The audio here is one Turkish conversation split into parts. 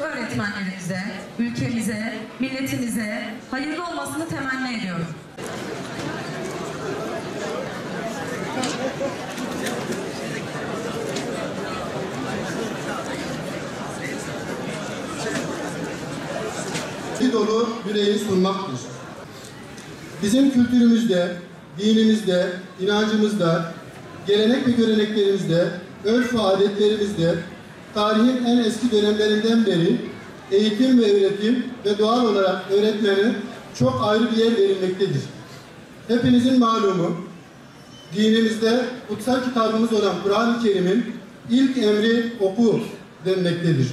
öğretmenlerimize, ülkemize, milletimize hayırlı olmasını temenni ediyorum. Dolu yüreği sunmaktır. Bizim kültürümüzde, dinimizde, inancımızda, gelenek ve göreneklerimizde, örf ve adetlerimizde, tarihin en eski dönemlerinden beri eğitim ve öğretim ve doğal olarak öğretmene çok ayrı bir yer verilmektedir. Hepinizin malumu, dinimizde kutsal kitabımız olan Kur'an-ı Kerim'in ilk emri oku denmektedir.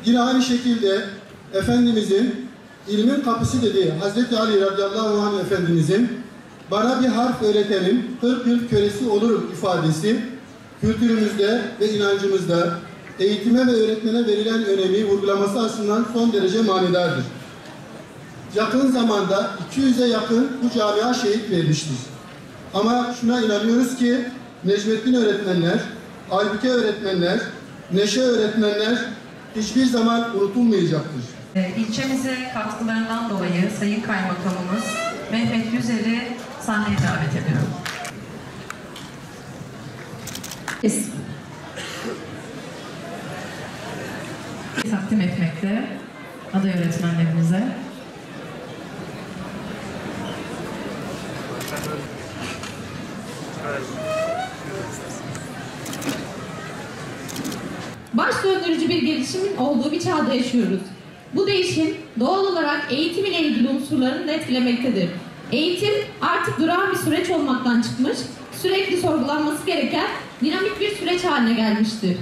Yine aynı şekilde Efendimizin ilmin kapısı dediği Hazreti Ali radıyallahu anh Efendimizin bana bir harf öğretenin 40 yıl kölesi olurum ifadesi kültürümüzde ve inancımızda eğitime ve öğretmene verilen önemi vurgulaması açısından son derece manidardır. Yakın zamanda 200'e yakın bu camia şehit verilmiştir. Ama şuna inanıyoruz ki Necmettin öğretmenler, Aybüke öğretmenler, Neşe öğretmenler hiçbir zaman unutulmayacaktır. İlçemize katkılarından dolayı Sayın Kaymakamımız Mehmet Yüzel'i sahneye davet ediyorum. Takdim etmekte aday öğretmenlerimize. Baş döndürücü bir gelişimin olduğu bir çağda yaşıyoruz. Bu değişim doğal olarak eğitim ile ilgili unsurlarını da etkilemektedir. Eğitim artık durağan bir süreç olmaktan çıkmış, sürekli sorgulanması gereken dinamik bir süreç haline gelmiştir.